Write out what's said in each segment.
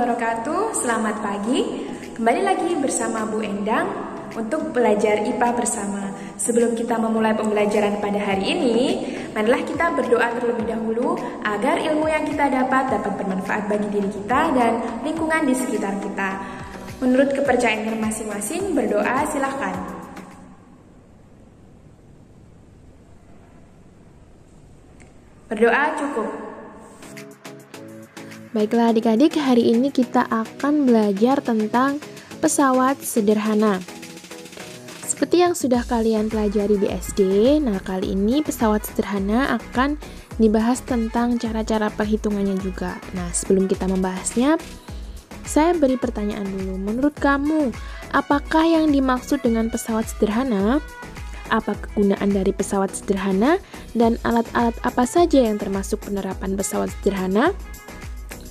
wabarakatuh. Selamat pagi. Kembali lagi bersama Bu Endang untuk belajar IPA bersama. Sebelum kita memulai pembelajaran pada hari ini, marilah kita berdoa terlebih dahulu agar ilmu yang kita dapat bermanfaat bagi diri kita dan lingkungan di sekitar kita. Menurut kepercayaan masing-masing, berdoa silahkan. Berdoa cukup. Baiklah adik-adik, hari ini kita akan belajar tentang pesawat sederhana. Seperti yang sudah kalian pelajari di SD, nah kali ini pesawat sederhana akan dibahas tentang cara-cara perhitungannya juga. Nah, sebelum kita membahasnya, saya beri pertanyaan dulu. Menurut kamu, apakah yang dimaksud dengan pesawat sederhana? Apa kegunaan dari pesawat sederhana? Dan alat-alat apa saja yang termasuk penerapan pesawat sederhana?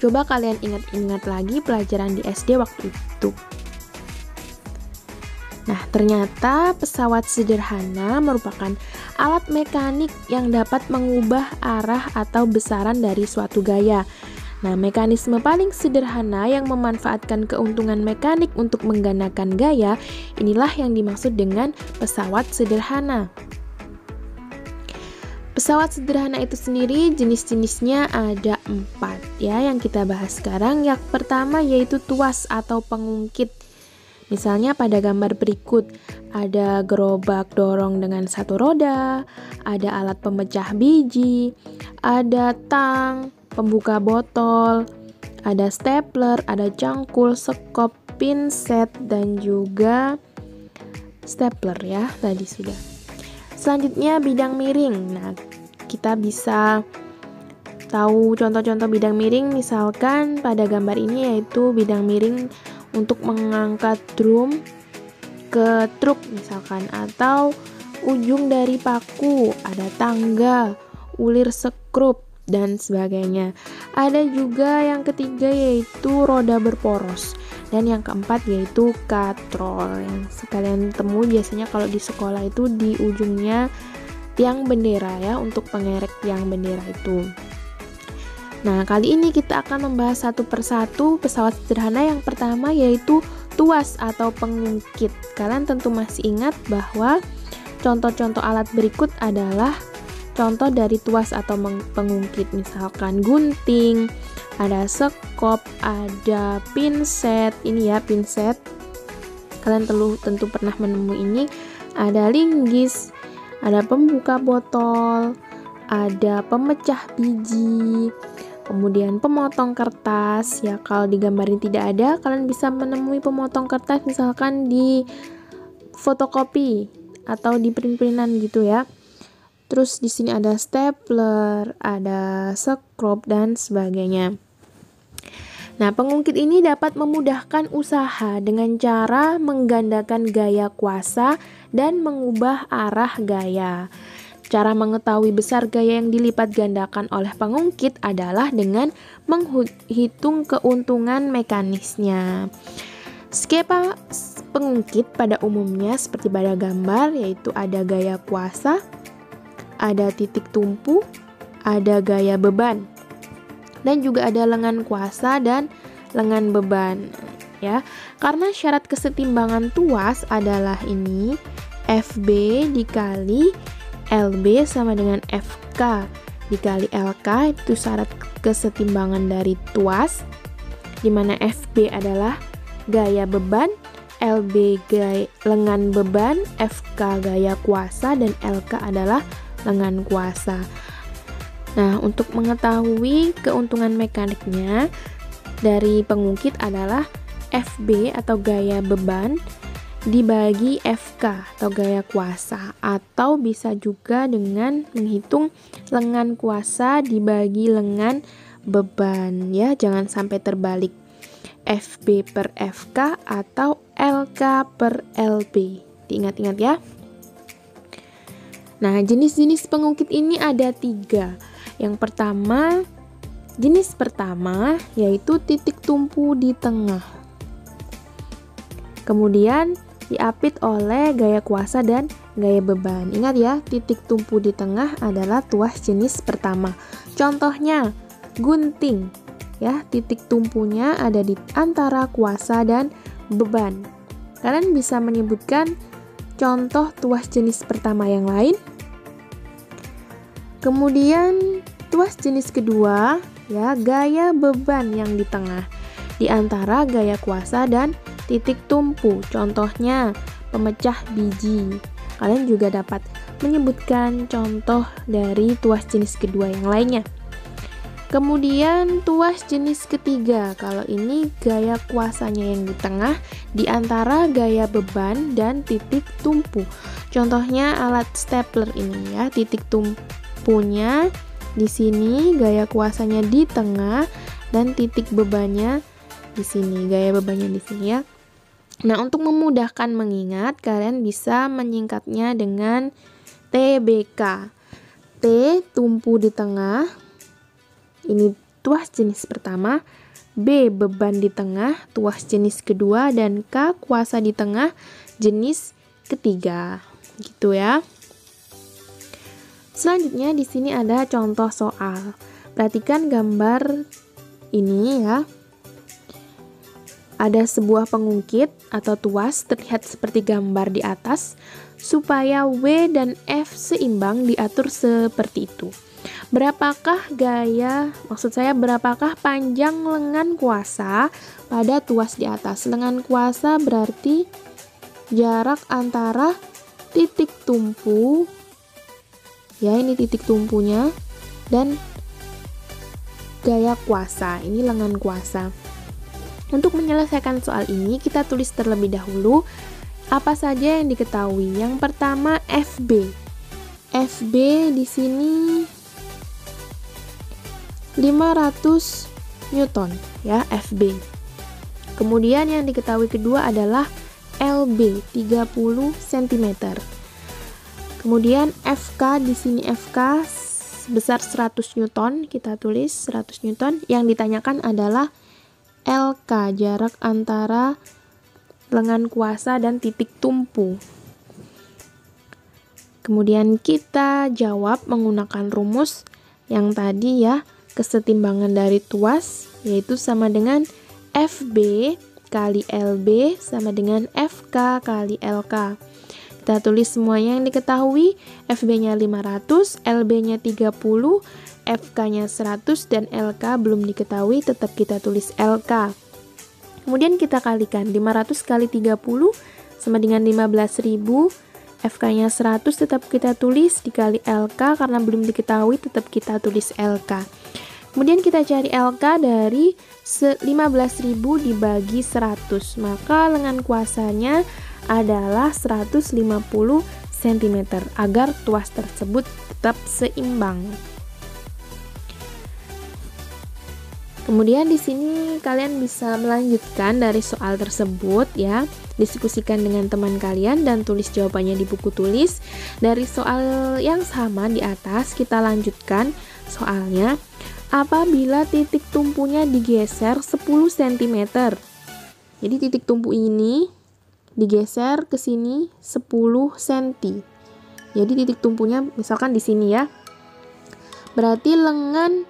Coba kalian ingat-ingat lagi pelajaran di SD waktu itu. Nah, ternyata pesawat sederhana merupakan alat mekanik yang dapat mengubah arah atau besaran dari suatu gaya. Nah, mekanisme paling sederhana yang memanfaatkan keuntungan mekanik untuk menggandakan gaya, inilah yang dimaksud dengan pesawat sederhana. Pesawat sederhana itu sendiri jenis-jenisnya ada 4 ya yang kita bahas sekarang. Yang pertama yaitu tuas atau pengungkit. Misalnya pada gambar berikut ada gerobak dorong dengan 1 roda, ada alat pemecah biji, ada tang, pembuka botol, ada stapler, ada cangkul, sekop, pinset, dan juga stapler ya tadi sudah. Selanjutnya bidang miring. Nah, kita bisa tahu contoh-contoh bidang miring, misalkan pada gambar ini yaitu bidang miring untuk mengangkat drum ke truk misalkan, atau ujung dari paku, ada tangga, ulir sekrup, dan sebagainya. Ada juga yang ketiga yaitu roda berporos. Dan yang keempat yaitu katrol, yang sekalian temui biasanya kalau di sekolah itu di ujungnya tiang bendera ya, untuk pengerek tiang bendera itu. Nah, kali ini kita akan membahas satu persatu pesawat sederhana. Yang pertama yaitu tuas atau pengungkit. Kalian tentu masih ingat bahwa contoh-contoh alat berikut adalah contoh dari tuas atau pengungkit, misalkan gunting, ada sekop, ada pinset, ini ya pinset. Kalian tentu pernah menemui ini. Ada linggis, ada pembuka botol, ada pemecah biji, kemudian pemotong kertas. Ya, kalau di gambar ini tidak ada, kalian bisa menemui pemotong kertas misalkan di fotokopi atau di print-printan gitu ya. Terus di sini ada stapler, ada sekrup, dan sebagainya. Nah, pengungkit ini dapat memudahkan usaha dengan cara menggandakan gaya kuasa dan mengubah arah gaya. Cara mengetahui besar gaya yang dilipat gandakan oleh pengungkit adalah dengan menghitung keuntungan mekanisnya. Skema pengungkit pada umumnya seperti pada gambar, yaitu ada gaya kuasa, ada titik tumpu, ada gaya beban, dan juga ada lengan kuasa dan lengan beban ya. Karena syarat kesetimbangan tuas adalah ini, FB dikali LB sama dengan FK dikali LK, itu syarat kesetimbangan dari tuas, dimana FB adalah gaya beban, LB gaya lengan beban, FK gaya kuasa, dan LK adalah lengan kuasa. Nah, untuk mengetahui keuntungan mekaniknya dari pengungkit adalah FB atau gaya beban dibagi FK atau gaya kuasa, atau bisa juga dengan menghitung lengan kuasa dibagi lengan beban ya, jangan sampai terbalik, FB per FK atau LK per LB, diingat-ingat ya. Nah, jenis-jenis pengungkit ini ada 3. Jenis pertama yaitu titik tumpu di tengah. Kemudian diapit oleh gaya kuasa dan gaya beban. Ingat ya, titik tumpu di tengah adalah tuas jenis pertama. Contohnya, gunting. ya, titik tumpunya ada di antara kuasa dan beban. Kalian bisa menyebutkan contoh tuas jenis pertama yang lain. Kemudian tuas jenis kedua, ya, gaya beban yang di tengah di antara gaya kuasa dan titik tumpu. Contohnya pemecah biji. Kalian juga dapat menyebutkan contoh dari tuas jenis kedua yang lainnya. Kemudian tuas jenis ketiga, kalau ini gaya kuasanya yang di tengah di antara gaya beban dan titik tumpu. Contohnya alat stapler ini ya, titik tumpunya di sini, gaya kuasanya di tengah dan titik bebannya di sini, gaya bebannya di sini ya. Nah, untuk memudahkan mengingat, kalian bisa menyingkatnya dengan TBK. T, tumpu di tengah, ini tuas jenis pertama. B, beban di tengah, tuas jenis kedua. Dan K, kuasa di tengah, jenis ketiga. Gitu ya. Selanjutnya di sini ada contoh soal. Perhatikan gambar ini ya. Ada sebuah pengungkit atau tuas terlihat seperti gambar di atas. Supaya W dan F seimbang diatur seperti itu. Berapakah berapakah panjang lengan kuasa pada tuas di atas? Lengan kuasa berarti jarak antara titik tumpu, ya ini titik tumpunya, dan gaya kuasa, ini lengan kuasa. Untuk menyelesaikan soal ini, kita tulis terlebih dahulu apa saja yang diketahui. Yang pertama FB. FB di sini 500 Newton ya, FB. Kemudian yang diketahui kedua adalah LB 30 cm. Kemudian FK di sini, FK sebesar 100 Newton, kita tulis 100 Newton. Yang ditanyakan adalah LK, jarak antara lengan kuasa dan titik tumpu. Kemudian kita jawab menggunakan rumus yang tadi ya, kesetimbangan dari tuas yaitu sama dengan FB kali LB sama dengan FK kali LK. Kita tulis semuanya yang diketahui. FB-nya 500, LB-nya 30, FK-nya 100, dan LK belum diketahui, tetap kita tulis LK. Kemudian kita kalikan 500 kali 30 sama dengan 15.000. FK-nya 100 tetap kita tulis dikali LK, karena belum diketahui tetap kita tulis LK. Kemudian kita cari LK dari 15.000 dibagi 100, maka lengan kuasanya adalah 150 cm agar tuas tersebut tetap seimbang. Kemudian di sini kalian bisa melanjutkan dari soal tersebut ya, diskusikan dengan teman kalian dan tulis jawabannya di buku tulis. Dari soal yang sama di atas kita lanjutkan soalnya. Apabila titik tumpunya digeser 10 cm. Jadi titik tumpu ini digeser ke sini 10 cm. Jadi titik tumpunya misalkan di sini ya. Berarti lengan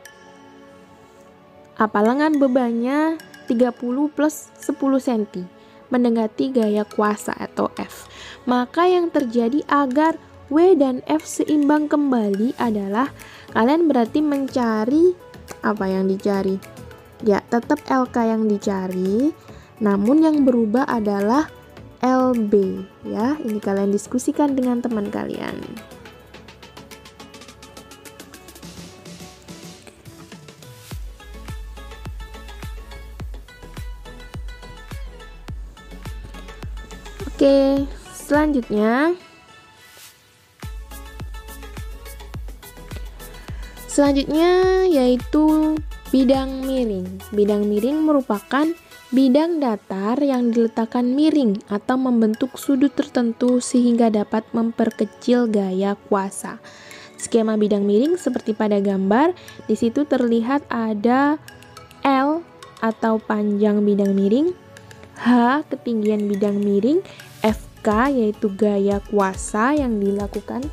bebannya 30 plus 10 cm mendekati gaya kuasa atau F. Maka yang terjadi agar W dan F seimbang kembali adalah kalian berarti mencari apa yang dicari? Ya, tetap LK yang dicari, namun yang berubah adalah LB ya. Ini kalian diskusikan dengan teman kalian. Oke, selanjutnya yaitu bidang miring. Bidang miring merupakan bidang datar yang diletakkan miring atau membentuk sudut tertentu sehingga dapat memperkecil gaya kuasa. Skema bidang miring seperti pada gambar, di situ terlihat ada L atau panjang bidang miring, H ketinggian bidang miring, FK yaitu gaya kuasa yang dilakukan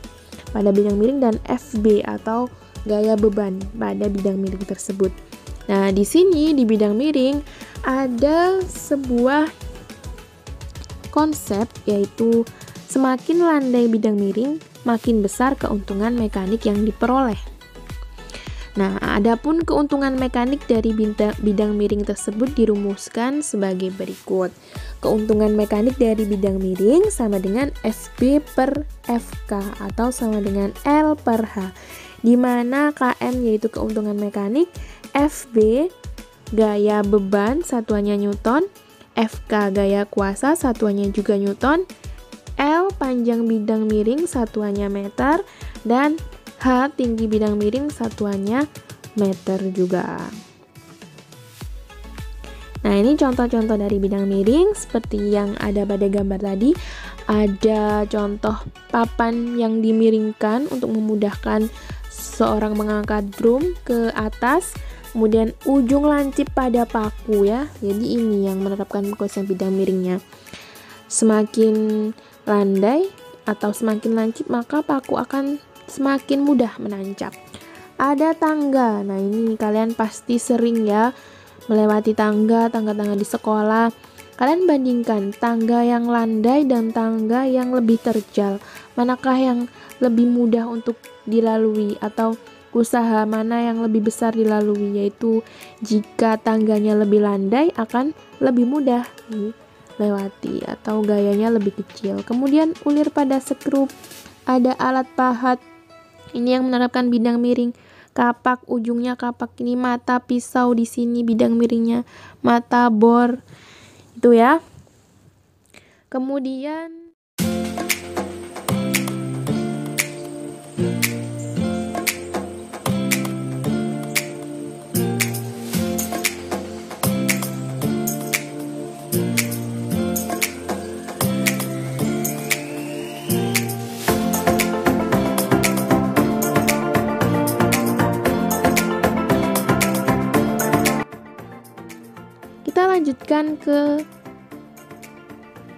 pada bidang miring, dan FB atau gaya beban pada bidang miring tersebut. Nah, di sini di bidang miring ada sebuah konsep, yaitu semakin landai bidang miring, makin besar keuntungan mekanik yang diperoleh. Nah, adapun keuntungan mekanik dari bidang miring tersebut dirumuskan sebagai berikut. Keuntungan mekanik dari bidang miring sama dengan SB per FK atau sama dengan L per H, di mana KM yaitu keuntungan mekanik, FB gaya beban satuannya Newton, FK gaya kuasa satuannya juga Newton, L panjang bidang miring satuannya meter, dan H tinggi bidang miring satuannya meter juga. Nah, ini contoh-contoh dari bidang miring seperti yang ada pada gambar tadi. Ada contoh papan yang dimiringkan untuk memudahkan seorang mengangkat drum ke atas. Kemudian ujung lancip pada paku ya. Jadi ini yang menerapkan konsep bidang miringnya. Semakin landai atau semakin lancip maka paku akan semakin mudah menancap. Ada tangga. Nah, ini kalian pasti sering ya melewati tangga-tangga di sekolah. Kalian bandingkan tangga yang landai dan tangga yang lebih terjal. Manakah yang lebih mudah untuk dilalui atau usaha mana yang lebih besar dilalui, yaitu jika tangganya lebih landai akan lebih mudah dilewati atau gayanya lebih kecil. Kemudian ulir pada skrup, ada alat pahat, ini yang menerapkan bidang miring. Kapak, ujungnya kapak ini mata pisau, di sini bidang miringnya mata bor, itu ya. Kemudian kita lanjutkan ke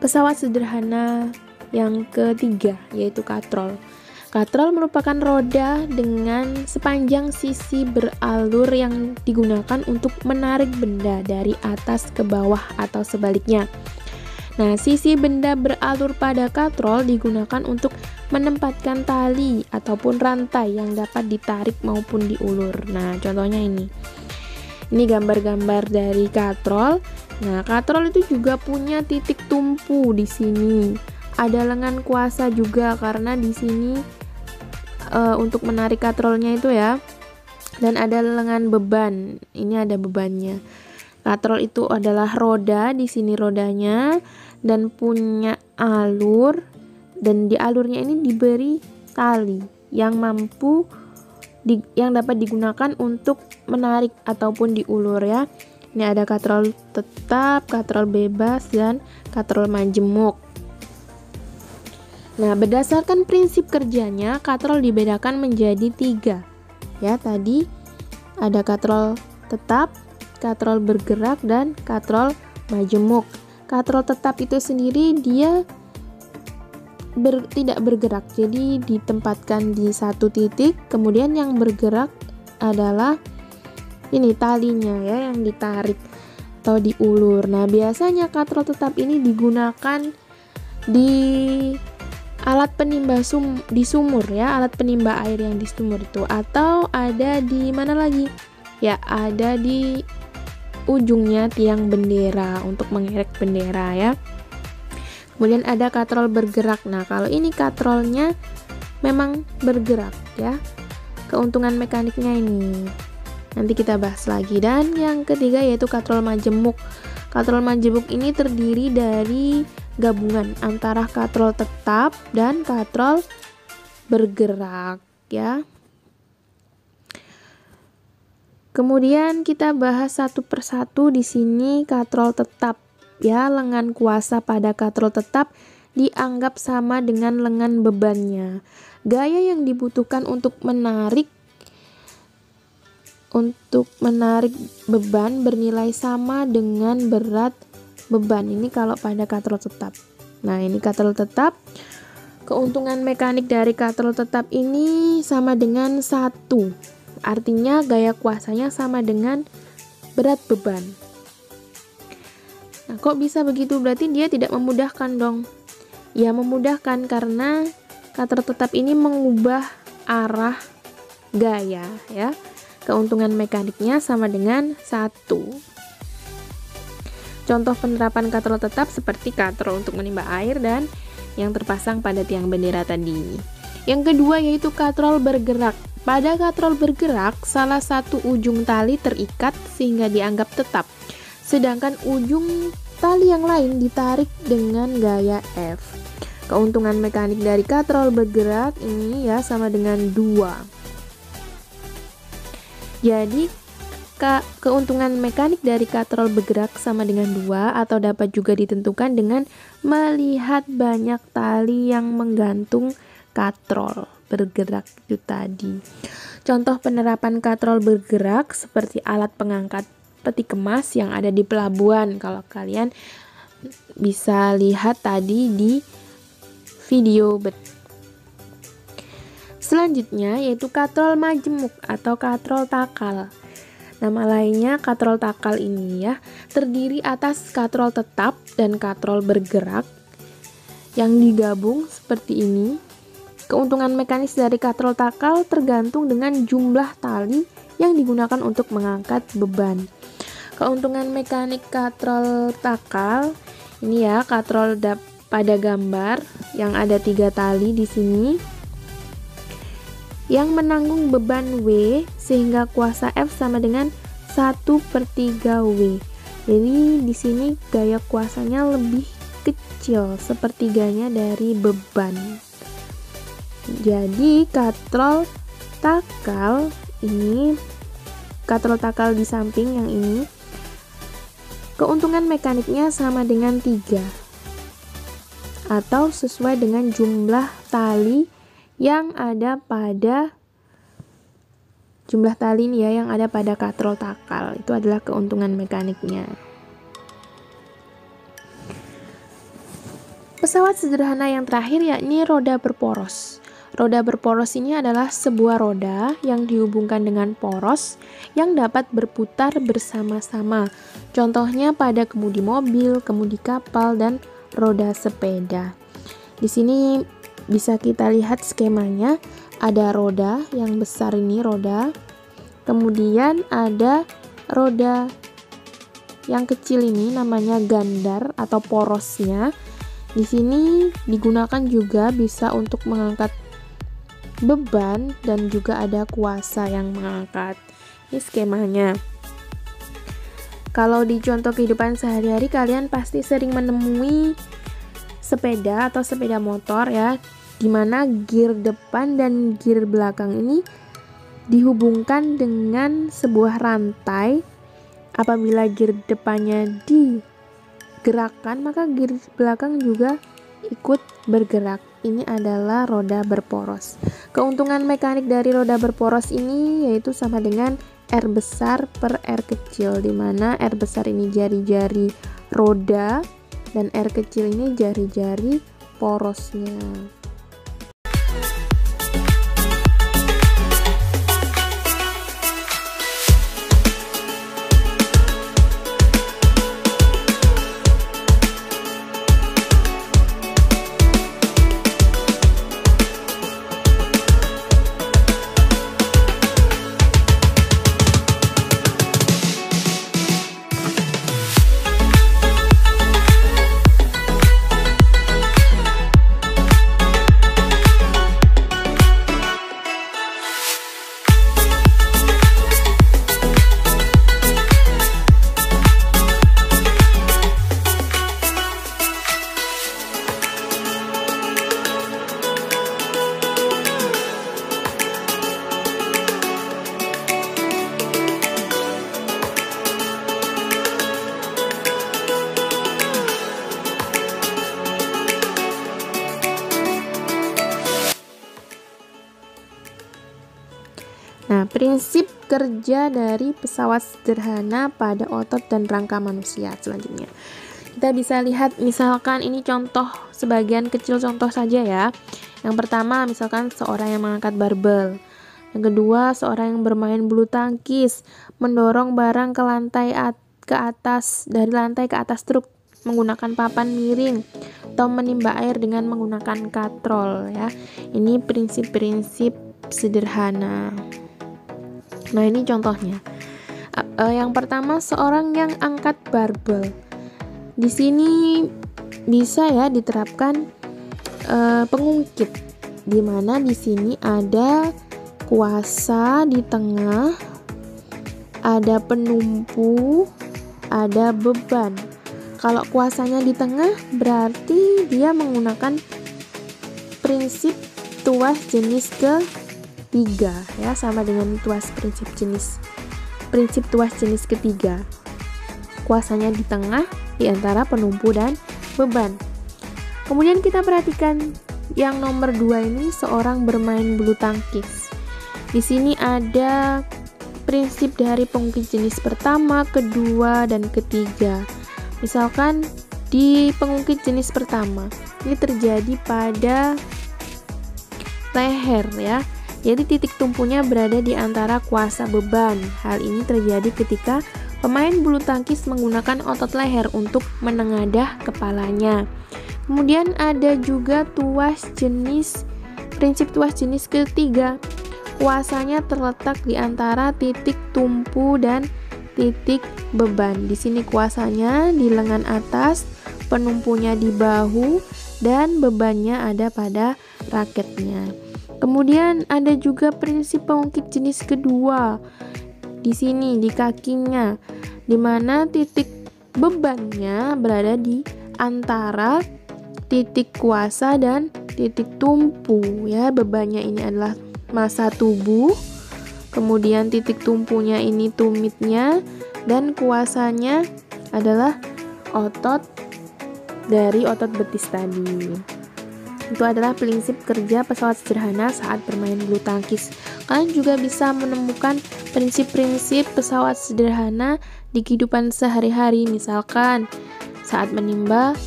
pesawat sederhana yang ketiga, yaitu katrol. Katrol merupakan roda dengan sepanjang sisi beralur yang digunakan untuk menarik benda dari atas ke bawah atau sebaliknya. Nah, sisi benda beralur pada katrol digunakan untuk menempatkan tali ataupun rantai yang dapat ditarik maupun diulur. Nah, contohnya ini. Ini gambar-gambar dari katrol. Nah, katrol itu juga punya titik tumpu di sini. Ada lengan kuasa juga karena di sini untuk menarik katrolnya itu ya. Dan ada lengan beban. Ini ada bebannya. Katrol itu adalah roda, di sini rodanya dan punya alur, dan di alurnya ini diberi tali yang dapat digunakan untuk menarik ataupun diulur ya. Ini ada katrol tetap, katrol bebas, dan katrol majemuk. Nah, berdasarkan prinsip kerjanya, katrol dibedakan menjadi 3. Ya, tadi ada katrol tetap, katrol bergerak, dan katrol majemuk. Katrol tetap itu sendiri dia tidak bergerak, jadi ditempatkan di satu titik. Kemudian yang bergerak adalah ini talinya ya, yang ditarik atau diulur. Nah, biasanya katrol tetap ini digunakan di alat penimba di sumur ya, alat penimba air yang di sumur itu, atau ada di mana lagi? Ya, ada di ujungnya tiang bendera untuk mengerek bendera ya. Kemudian ada katrol bergerak. Nah, kalau ini katrolnya memang bergerak ya. Keuntungan mekaniknya ini nanti kita bahas lagi. Dan yang ketiga yaitu katrol majemuk. Katrol majemuk ini terdiri dari gabungan antara katrol tetap dan katrol bergerak ya. Kemudian kita bahas satu persatu di sini. Katrol tetap ya, lengan kuasa pada katrol tetap dianggap sama dengan lengan bebannya. Gaya yang dibutuhkan untuk menarik beban bernilai sama dengan berat beban. Ini kalau pada katrol tetap. Nah, ini katrol tetap. Keuntungan mekanik dari katrol tetap ini sama dengan 1. Artinya gaya kuasanya sama dengan berat beban. Nah, kok bisa begitu? Berarti dia tidak memudahkan dong. Ya, memudahkan karena katrol tetap ini mengubah arah gaya ya. Keuntungan mekaniknya sama dengan 1. Contoh penerapan katrol tetap seperti katrol untuk menimba air dan yang terpasang pada tiang bendera tadi. Yang kedua yaitu katrol bergerak. Pada katrol bergerak, salah satu ujung tali terikat sehingga dianggap tetap. Sedangkan ujung tali yang lain ditarik dengan gaya F. Keuntungan mekanik dari katrol bergerak ini ya sama dengan 2. Jadi keuntungan mekanik dari katrol bergerak sama dengan 2 atau dapat juga ditentukan dengan melihat banyak tali yang menggantung katrol bergerak itu tadi. Contoh penerapan katrol bergerak seperti alat pengangkat peti kemas yang ada di pelabuhan. Kalau kalian bisa lihat tadi di video. Selanjutnya yaitu katrol majemuk atau katrol takal. Nama lainnya katrol takal ini ya, terdiri atas katrol tetap dan katrol bergerak yang digabung seperti ini. Keuntungan mekanis dari katrol takal tergantung dengan jumlah tali yang digunakan untuk mengangkat beban. Keuntungan mekanik katrol takal ini ya, katrol pada gambar yang ada 3 tali di sini yang menanggung beban W sehingga kuasa F sama dengan 1/3 W. Jadi di sini gaya kuasanya lebih kecil, sepertiganya dari beban. Jadi katrol takal ini, katrol takal di samping yang ini, keuntungan mekaniknya sama dengan 3 atau sesuai dengan jumlah tali yang ada pada ini ya, yang ada pada katrol takal. Itu adalah keuntungan mekaniknya. Pesawat sederhana yang terakhir yakni roda berporos. Roda berporos ini adalah sebuah roda yang dihubungkan dengan poros yang dapat berputar bersama-sama. Contohnya pada kemudi mobil, kemudi kapal, dan roda sepeda. Di sini bisa kita lihat skemanya, ada roda yang besar ini roda, kemudian ada roda yang kecil ini namanya gandar atau porosnya. Di sini digunakan juga bisa untuk mengangkat beban dan juga ada kuasa yang mengangkat. Ini skemanya. Kalau di contoh kehidupan sehari-hari kalian pasti sering menemui sepeda atau sepeda motor ya, dimana gear depan dan gear belakang ini dihubungkan dengan sebuah rantai. Apabila gear depannya digerakkan, maka gear belakang juga ikut bergerak. Ini adalah roda berporos. Keuntungan mekanik dari roda berporos ini yaitu sama dengan R besar per R kecil, dimana R besar ini jari-jari roda dan R kecil ini jari-jari porosnya. Nah, prinsip kerja dari pesawat sederhana pada otot dan rangka manusia. Selanjutnya, kita bisa lihat misalkan ini contoh, sebagian kecil contoh saja ya. Yang pertama, misalkan seorang yang mengangkat barbel. Yang kedua, seorang yang bermain bulu tangkis mendorong barang ke atas dari lantai ke atas truk menggunakan papan miring atau menimba air dengan menggunakan katrol ya. Ini prinsip-prinsip sederhana. Nah, ini contohnya. Yang pertama, seorang yang angkat barbel. Di sini bisa ya diterapkan pengungkit, di mana di sini ada kuasa di tengah, ada penumpu, ada beban. Kalau kuasanya di tengah berarti dia menggunakan prinsip tuas jenis ketiga ya, sama dengan prinsip tuas jenis ketiga. Kuasanya di tengah di antara penumpu dan beban. Kemudian kita perhatikan yang nomor 2 ini, seorang bermain bulu tangkis. Di sini ada prinsip dari pengungkit jenis pertama, kedua, dan ketiga. Misalkan di pengungkit jenis pertama, ini terjadi pada leher ya. Jadi titik tumpunya berada di antara kuasa beban. Hal ini terjadi ketika pemain bulu tangkis menggunakan otot leher untuk menengadah kepalanya. Kemudian ada juga prinsip tuas jenis ketiga. Kuasanya terletak di antara titik tumpu dan titik beban. Di sini kuasanya di lengan atas, penumpunya di bahu, dan bebannya ada pada raketnya. Kemudian ada juga prinsip pengungkit jenis kedua. Di sini di kakinya, di mana titik bebannya berada di antara titik kuasa dan titik tumpu ya. Bebannya ini adalah massa tubuh, kemudian titik tumpunya ini tumitnya, dan kuasanya adalah otot dari otot betis tadi. Itu adalah prinsip kerja pesawat sederhana saat bermain bulu tangkis. Kalian juga bisa menemukan prinsip-prinsip pesawat sederhana di kehidupan sehari-hari, misalkan saat menimba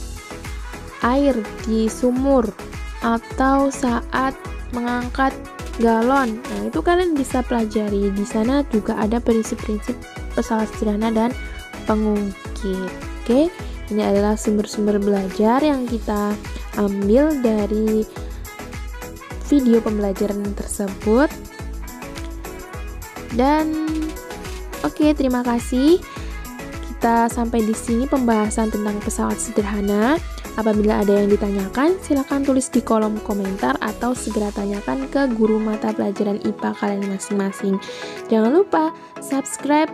air di sumur atau saat mengangkat galon. Nah, itu kalian bisa pelajari. Di sana juga ada prinsip-prinsip pesawat sederhana dan pengungkit. Oke, ini adalah sumber-sumber belajar yang kita ambil dari video pembelajaran tersebut. Dan oke, terima kasih. Kita sampai di sini pembahasan tentang pesawat sederhana. Apabila ada yang ditanyakan, silakan tulis di kolom komentar atau segera tanyakan ke guru mata pelajaran IPA kalian masing-masing. Jangan lupa subscribe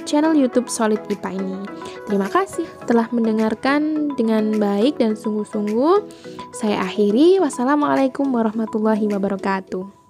channel YouTube Solid IPA ini. Terima kasih telah mendengarkan dengan baik dan sungguh-sungguh. Saya akhiri. Wassalamualaikum warahmatullahi wabarakatuh.